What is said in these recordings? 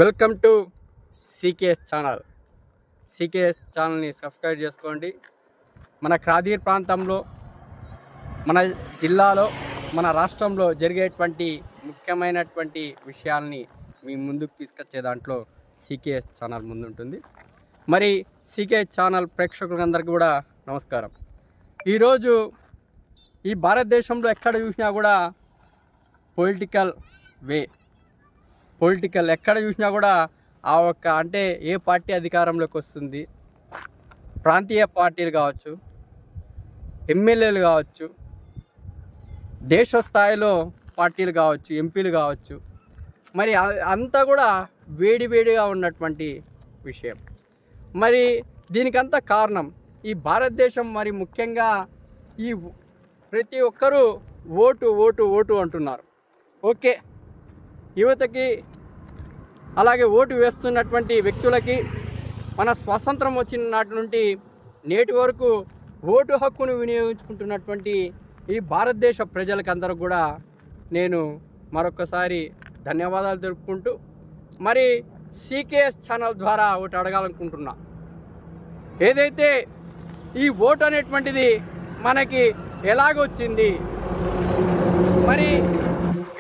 Welcome to CKS channel. CKS ఛానల్ని subscribe చేసుకోండి. మన క్రాదీర్ ప్రాంతంలో, మన జిల్లాలో, మన రాష్ట్రంలో జరిగేటువంటి ముఖ్యమైనటువంటి విషయాల్ని మీ ముందుకు తీసుకొచ్చే దాంట్లో సికేఎస్ ఛానల్ ముందుంటుంది. మరి సికేఎస్ ఛానల్ ప్రేక్షకులందరికీ కూడా నమస్కారం. ఈరోజు ఈ భారతదేశంలో ఎక్కడ చూసినా కూడా పొలిటికల్ ఎక్కడ చూసినా కూడా అంటే ఏ పార్టీ అధికారంలోకి వస్తుంది, ప్రాంతీయ పార్టీలు కావచ్చు, ఎమ్మెల్యేలు కావచ్చు, దేశ స్థాయిలో పార్టీలు కావచ్చు, ఎంపీలు కావచ్చు, మరి అంతా కూడా వేడివేడిగా ఉన్నటువంటి విషయం. మరి దీనికంతా కారణం ఈ భారతదేశం. మరి ముఖ్యంగా ఈ ప్రతి ఒక్కరూ ఓటు ఓటు ఓటు అంటున్నారు. ఓకే, యువతకి అలాగే ఓటు వేస్తున్నటువంటి వ్యక్తులకి మన స్వాతంత్రం వచ్చిన నాటి నుండి నేటి వరకు ఓటు హక్కును వినియోగించుకుంటున్నటువంటి ఈ భారతదేశ ప్రజలకు అందరూ కూడా నేను మరొకసారి ధన్యవాదాలు తెలుపుకుంటూ, మరి సికేఎస్ ఛానల్ ద్వారా ఒకటి అడగాలనుకుంటున్నా. ఏదైతే ఈ ఓటు అనేటువంటిది మనకి ఎలాగొచ్చింది? మరి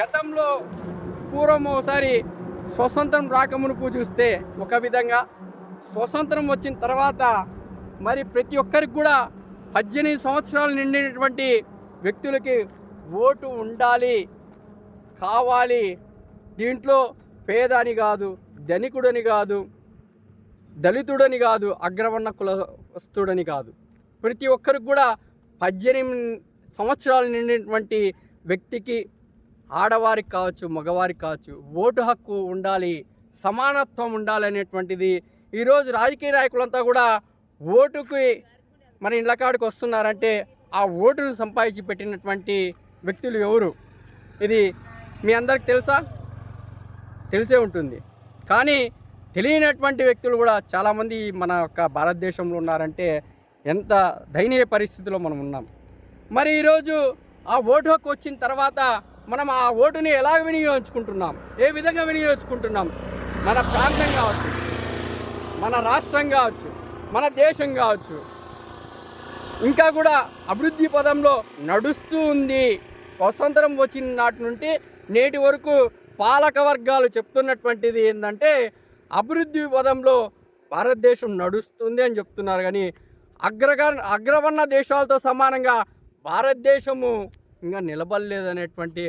గతంలో పూర్వం ఒకసారి స్వతంత్రం రాకమునుపు చూస్తే ఒక విధంగా, స్వతంత్రం వచ్చిన తర్వాత మరి ప్రతి ఒక్కరికి కూడా 18 సంవత్సరాలు నిండినటువంటి వ్యక్తులకి ఓటు ఉండాలి, కావాలి. దీంట్లో పేదని కాదు, ధనికుడని కాదు, దళితుడని కాదు, అగ్రవర్ణ కులస్తుడని కాదు, ప్రతి ఒక్కరికి కూడా 18 సంవత్సరాలు నిండినటువంటి వ్యక్తికి, ఆడవారికి కావచ్చు, మగవారికి కావచ్చు, ఓటు హక్కు ఉండాలి, సమానత్వం ఉండాలి అనేటువంటిది ఈరోజు రాజకీయ నాయకులంతా కూడా ఓటుకి మన ఇళ్ళకాడికి వస్తున్నారంటే ఆ ఓటును సంపాదించి పెట్టినటువంటి వ్యక్తులు ఎవరు? ఇది మీ అందరికి తెలుసా? తెలిసే ఉంటుంది. కానీ తెలియనటువంటి వ్యక్తులు కూడా చాలామంది మన యొక్క భారతదేశంలో ఉన్నారంటే ఎంత దయనీయ పరిస్థితిలో మనం ఉన్నాం. మరి ఈరోజు ఆ ఓటు హక్కు వచ్చిన తర్వాత మనం ఆ ఓటుని ఎలా వినియోగించుకుంటున్నాం, ఏ విధంగా వినియోగించుకుంటున్నాం? మన ప్రాంతం కావచ్చు, మన రాష్ట్రం కావచ్చు, మన దేశం కావచ్చు, ఇంకా కూడా అభివృద్ధి పదంలో నడుస్తూ ఉంది. స్వతంత్రం వచ్చిన నాటి నుండి నేటి వరకు పాలక వర్గాలు చెప్తున్నటువంటిది ఏంటంటే అభివృద్ధి పదంలో భారతదేశం నడుస్తుంది అని చెప్తున్నారు. కానీ అగ్రవర్ణ దేశాలతో సమానంగా భారతదేశము ఇంకా నిలబడలేదనేటువంటి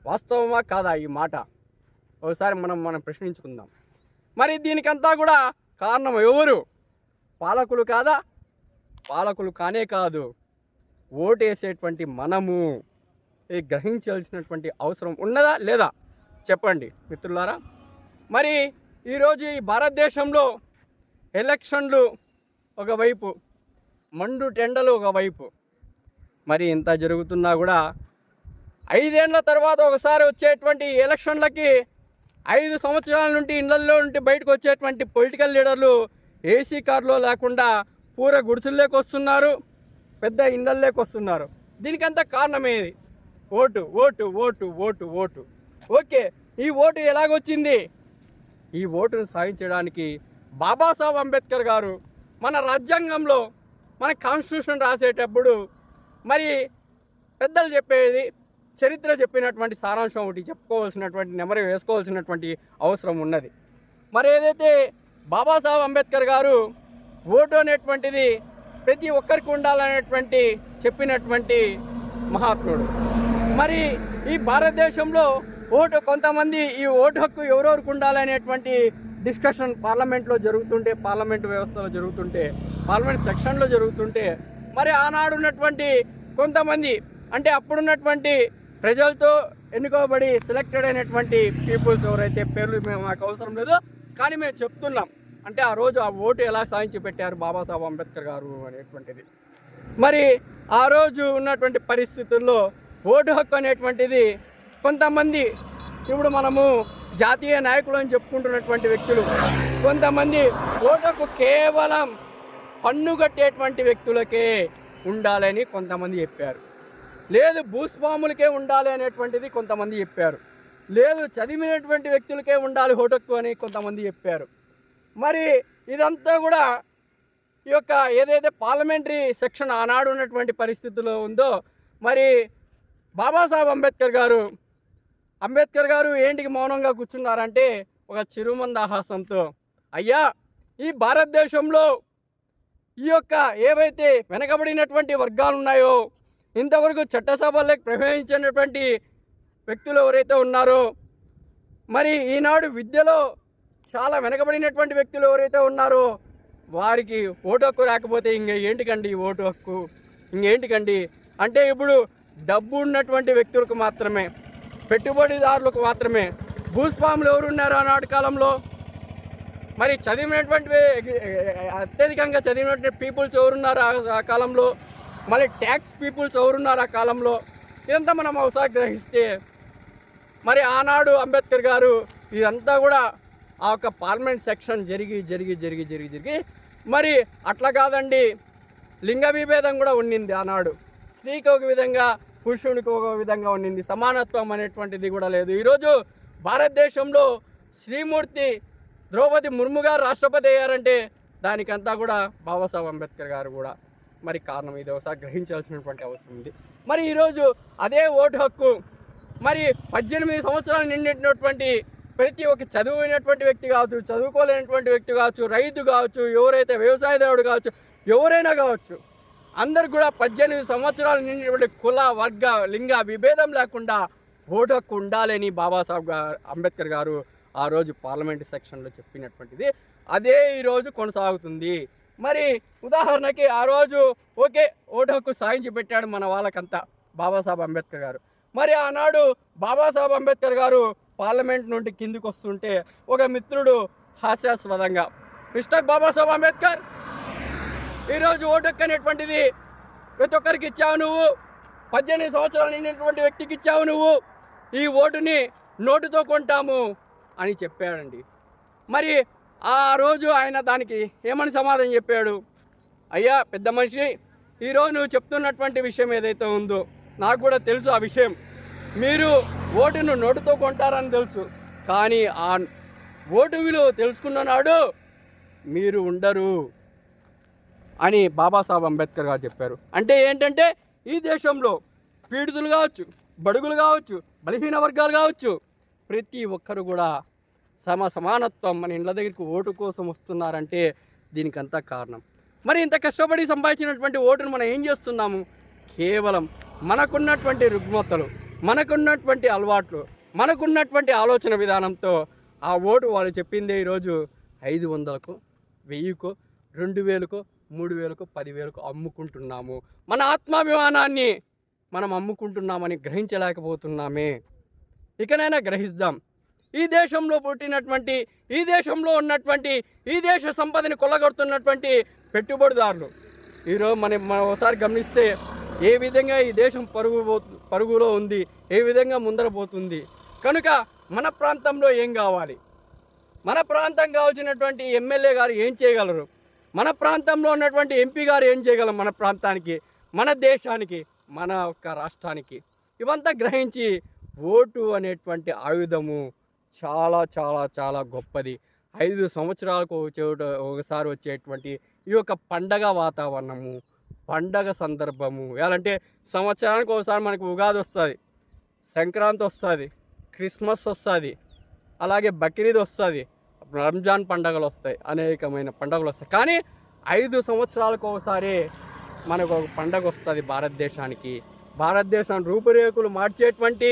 వాస్తవమా కాదా ఈ మాట? ఒకసారి మనం ప్రశ్నించుకుందాం. మరి దీనికంతా కూడా కారణం ఎవరు? పాలకులు కాదా? పాలకులు కానే కాదు, ఓటేసేటువంటి మనము. గ్రహించాల్సినటువంటి అవసరం ఉన్నదా లేదా చెప్పండి మిత్రులారా. మరి ఈరోజు ఈ భారతదేశంలో ఎలక్షన్లు ఒకవైపు, మండు టెండలు ఒకవైపు, మరి ఇంత జరుగుతున్నా కూడా 5 ఏళ్ల తర్వాత ఒకసారి వచ్చేటువంటి ఎలక్షన్లకి 5 సంవత్సరాల నుండి ఇళ్లలో నుండి బయటకు వచ్చేటువంటి పొలిటికల్ లీడర్లు ఏసీ కార్లో లేకుండా పూర గుడిసెల్లోకి వస్తున్నారు, పెద్ద ఇండ్లలోకి వస్తున్నారు. దీనికంతా కారణమేది? Vote vote vote vote vote. Okay, ఈ ఓటు ఎలాగొచ్చింది? ఈ ఓటును సాధించడానికి బాబాసాహెబ్ అంబేద్కర్ గారు మన రాజ్యాంగంలో, మన కాన్స్టిట్యూషన్ రాసేటప్పుడు మరి పెద్దలు చెప్పేది, చరిత్ర చెప్పినటువంటి సారాంశం ఒకటి చెప్పుకోవాల్సినటువంటి, నెమరు వేసుకోవాల్సినటువంటి అవసరం ఉన్నది. మరి ఏదైతే బాబాసాహెబ్ అంబేద్కర్ గారు ఓటు అనేటువంటిది ప్రతి ఒక్కరికి ఉండాలనేటువంటి చెప్పినటువంటి మహాత్ముడు. మరి ఈ భారతదేశంలో ఓటు, కొంతమంది ఈ ఓటు హక్కు ఎవరెవరికి ఉండాలనేటువంటి డిస్కషన్ పార్లమెంట్లో జరుగుతుంటే, పార్లమెంటు వ్యవస్థలో జరుగుతుంటే, పార్లమెంట్ సెక్షన్లో జరుగుతుంటే, మరి ఆనాడు ఉన్నటువంటి కొంతమంది, అంటే అప్పుడున్నటువంటి ప్రజలతో ఎన్నుకోబడి సెలెక్టెడ్ అయినటువంటి పీపుల్స్ ఎవరైతే, పేర్లు మాకు అవసరం లేదు కానీ మేము చెప్తున్నాం, అంటే ఆ రోజు ఆ ఓటు ఎలా సాధించి పెట్టారు బాబాసాహెబ్ అంబేద్కర్ గారు అనేటువంటిది. మరి ఆ రోజు ఉన్నటువంటి పరిస్థితుల్లో ఓటు హక్కు అనేటువంటిది కొంతమంది, ఇప్పుడు మనము జాతీయ నాయకులు అని చెప్పుకుంటున్నటువంటి వ్యక్తులు, కొంతమంది ఓటు హక్కు కేవలం పన్ను కట్టేటువంటి వ్యక్తులకే ఉండాలని కొంతమంది చెప్పారు. లేదు, భూస్వాములకే ఉండాలి అనేటువంటిది కొంతమంది చెప్పారు. లేదు చదివినటువంటి వ్యక్తులకే ఉండాలి ఓటు హక్కు అని కొంతమంది చెప్పారు. మరి ఇదంతా కూడా ఈ యొక్క ఏదైతే పార్లమెంటరీ సెక్షన్ ఆనాడు ఉన్నటువంటి పరిస్థితుల్లో ఉందో, మరి బాబాసాహెబ్ అంబేద్కర్ గారు ఏంటికి మౌనంగా కూర్చున్నారంటే ఒక చిరుమందహాసంతో, అయ్యా ఈ భారతదేశంలో ఈ యొక్క ఏవైతే వెనకబడినటువంటి వర్గాలు ఉన్నాయో, ఇంతవరకు చట్టసభలకు ప్రవేశించినటువంటి వ్యక్తులు ఎవరైతే ఉన్నారో, మరి ఈనాడు విద్యలో చాలా వెనకబడినటువంటి వ్యక్తులు ఎవరైతే ఉన్నారో వారికి ఓటు హక్కు రాకపోతే ఏంటికండి ఓటు హక్కు, ఇంకేంటికండి అంటే ఇప్పుడు డబ్బు ఉన్నటువంటి వ్యక్తులకు మాత్రమే, పెట్టుబడిదారులకు మాత్రమే. భూస్వాములు ఎవరున్నారు ఆనాటి కాలంలో? మరి చదివినటువంటి అత్యధికంగా చదివినటువంటి పీపుల్స్ ఎవరున్నారు ఆ కాలంలో? మళ్ళీ ట్యాక్స్ పీపుల్స్ ఎవరున్నారు ఆ కాలంలో? ఇదంతా మనం ఒకసారి గ్రహిస్తే మరి ఆనాడు అంబేద్కర్ గారు ఇదంతా కూడా ఆ యొక్క పార్లమెంట్ సెక్షన్ జరిగి మరి అట్లా కాదండి, లింగ విభేదం కూడా ఉండింది ఆనాడు. స్త్రీకి ఒక విధంగా, పురుషునికి ఒక విధంగా ఉండింది. సమానత్వం అనేటువంటిది కూడా లేదు. ఈరోజు భారతదేశంలో శ్రీమూర్తి ద్రౌపది ముర్ము గారు రాష్ట్రపతి అయ్యారంటే దానికంతా కూడా బాబాసాహెబ్ అంబేద్కర్ గారు కూడా మరి కారణం. ఇది ఒకసారి గ్రహించాల్సినటువంటి అవసరం ఉంది. మరి ఈరోజు అదే ఓటు హక్కు మరి 18 సంవత్సరాలు నిండినటువంటి ప్రతి ఒక్క చదువుకునేటువంటి వ్యక్తి కావచ్చు, చదువుకోలేనటువంటి వ్యక్తి కావచ్చు, రైతు కావచ్చు, ఎవరైతే వ్యవసాయదారుడు కావచ్చు, ఎవరైనా కావచ్చు, అందరు కూడా 18 సంవత్సరాలు నిండినటువంటి కుల, వర్గ, లింగ విభేదం లేకుండా ఓటు హక్కు ఉండాలని బాబాసాహెబ్ అంబేద్కర్ గారు ఆ రోజు పార్లమెంట్ సెక్షన్లో చెప్పినటువంటిది అదే ఈరోజు కొనసాగుతుంది. మరి ఉదాహరణకి ఆ రోజు ఓకే ఓటు హక్కు సాధించి పెట్టాడు మన వాళ్ళకంతా బాబాసాహెబ్ అంబేద్కర్ గారు. మరి ఆనాడు బాబాసాహెబ్ అంబేద్కర్ గారు పార్లమెంట్ నుండి కిందికి వస్తుంటే ఒక మిత్రుడు హాస్యాస్పదంగా, మిస్టర్ బాబాసాహెబ్ అంబేద్కర్, ఈరోజు ఓటు హక్కు అనేటువంటిది ప్రతి ఒక్కరికి ఇచ్చావు నువ్వు, 18 సంవత్సరాలు నిండినటువంటి వ్యక్తికి ఇచ్చావు నువ్వు, ఈ ఓటుని నోటుతో కొంటాము అని చెప్పాడండి. మరి ఆ రోజు ఆయన దానికి ఏమని సమాధానం చెప్పాడు? అయ్యా పెద్ద మనిషి, ఈరోజు నువ్వు చెప్తున్నటువంటి విషయం ఏదైతే ఉందో నాకు కూడా తెలుసు. ఆ విషయం మీరు ఓటును నోటుతో కొంటారని తెలుసు, కానీ ఆ ఓటు విలువ తెలుసుకున్న నాడు మీరు ఉండరు అని బాబాసాహెబ్ అంబేద్కర్ గారు చెప్పారు. అంటే ఏంటంటే ఈ దేశంలో పీడితులు కావచ్చు, బడుగులు కావచ్చు, బలహీన వర్గాలు కావచ్చు, ప్రతి ఒక్కరు కూడా సమానత్వం మన ఇండ్ల దగ్గరికి ఓటు కోసం వస్తున్నారంటే దీనికంతా కారణం. మరి ఇంత కష్టపడి సంపాదించినటువంటి ఓటును మనం ఏం చేస్తున్నాము? కేవలం మనకున్నటువంటి రుగ్మతలు, మనకున్నటువంటి అలవాట్లు, మనకున్నటువంటి ఆలోచన విధానంతో ఆ ఓటు వాళ్ళు చెప్పిందే ఈరోజు 500కు, 1000కు, 2000కు, 3000కు, 10,000కు అమ్ముకుంటున్నాము. మన ఆత్మాభిమానాన్ని మనం అమ్ముకుంటున్నామని గ్రహించలేకపోతున్నామే. ఇకనైనా గ్రహిద్దాం. ఈ దేశంలో పుట్టినటువంటి, ఈ దేశంలో ఉన్నటువంటి, ఈ దేశ సంపదని కొల్లగొడుతున్నటువంటి పెట్టుబడిదారులు ఈరోజు మనం ఒకసారి గమనిస్తే ఏ విధంగా ఈ దేశం పరుగులో ఉంది, ఏ విధంగా ముందరపోతుంది. కనుక మన ప్రాంతంలో ఏం కావాలి, మన ప్రాంతం కావాల్సినటువంటి ఎమ్మెల్యే గారు ఏం చేయగలరు, మన ప్రాంతంలో ఉన్నటువంటి ఎంపీ గారు ఏం చేయగలరు మన ప్రాంతానికి, మన దేశానికి, మన ఒక్క రాష్ట్రానికి, ఇవంతా గ్రహించి ఓటు అనేటువంటి ఆయుధము చాలా చాలా చాలా గొప్పది. 5 సంవత్సరాలకు ఒకసారి వచ్చేటువంటి ఈ యొక్క పండగ వాతావరణము, పండగ సందర్భము. ఎలాంటే సంవత్సరానికి ఒకసారి మనకు ఉగాది వస్తుంది, సంక్రాంతి వస్తుంది, క్రిస్మస్ వస్తుంది, అలాగే బక్రీద్ వస్తుంది, రంజాన్ పండగలు వస్తాయి, అనేకమైన పండుగలు వస్తాయి. కానీ 5 సంవత్సరాలకు ఒకసారి మనకు ఒక పండగ వస్తుంది భారతదేశానికి. భారతదేశం రూపురేఖలు మార్చేటువంటి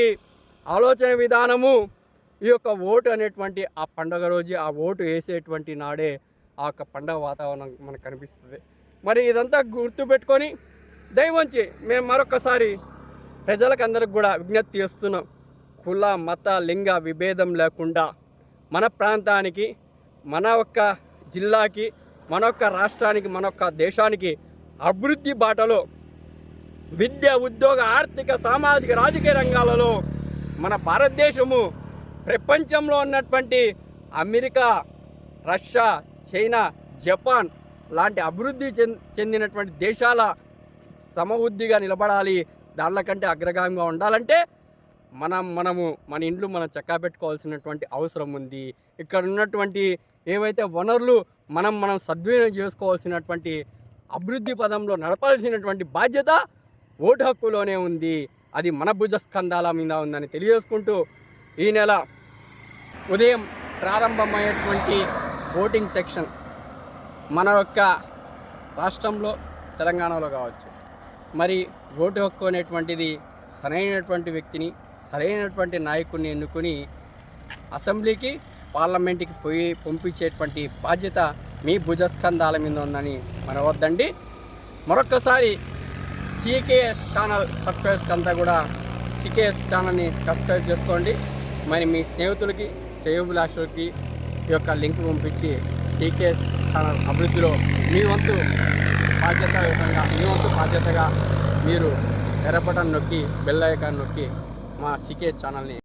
ఆలోచన విధానము ఈ యొక్క ఓటు అనేటువంటి ఆ పండగ రోజు, ఆ ఓటు వేసేటువంటి నాడే ఆ యొక్క పండగ వాతావరణం మనకు కనిపిస్తుంది. మరి ఇదంతా గుర్తుపెట్టుకొని దయవంచి మేము మరొకసారి ప్రజలకు అందరికి కూడా విజ్ఞప్తి చేస్తున్నాం. కుల, మత, లింగ విభేదం లేకుండా మన ప్రాంతానికి, మన ఒక్క జిల్లాకి, మన ఒక్క రాష్ట్రానికి, మన ఒక్క దేశానికి అభివృద్ధి బాటలో విద్య, ఉద్యోగ, ఆర్థిక, సామాజిక, రాజకీయ రంగాలలో మన భారతదేశము ప్రపంచంలో ఉన్నటువంటి అమెరికా, రష్యా, చైనా, జపాన్ లాంటి అభివృద్ధి చెందినటువంటి దేశాల సమవృద్ధిగా నిలబడాలి. దానికంటే అగ్రగామిగా ఉండాలంటే మన ఇండ్లు మనం చక్కా పెట్టుకోవాల్సినటువంటి అవసరం ఉంది. ఇక్కడ ఉన్నటువంటి ఏవైతే వనరులు మనం సద్వినియోగం చేసుకోవాల్సినటువంటి అభివృద్ధి పదంలో నడపాల్సినటువంటి బాధ్యత ఓటు హక్కులోనే ఉంది. అది మన భుజస్కంధాల మీద ఉందని తెలియజేసుకుంటూ ఈ నెల ఉదయం ప్రారంభమయ్యేటువంటి ఓటింగ్ సెక్షన్ మన యొక్క రాష్ట్రంలో తెలంగాణలో కావచ్చు, మరి ఓటు హక్కు అనేటువంటిది సరైనటువంటి వ్యక్తిని సరైనటువంటి నాయకుడిని ఎన్నుకొని అసెంబ్లీకి పార్లమెంట్కి పంపించేటువంటి బాధ్యత మీ భుజస్కంధాల మీద ఉందని మనవద్దండి. మరొక్కసారి సికేఎస్ ఛానల్ సబ్స్క్రైబర్స్కి అంతా కూడా సికేఎస్ ఛానల్ని సబ్స్క్రైబ్ చేసుకోండి. మరి మీ స్నేహితులకి శ్రేయోభిలాషులకి ఈ యొక్క లింక్ పంపించి సికేఎస్ ఛానల్ అభివృద్ధిలో మీ వంతు బాధ్యతగా మీరు ఎర్ర బటన్ నొక్కి బెల్ ఐకాన్ నొక్కి మా సికేఎస్ ఛానల్ని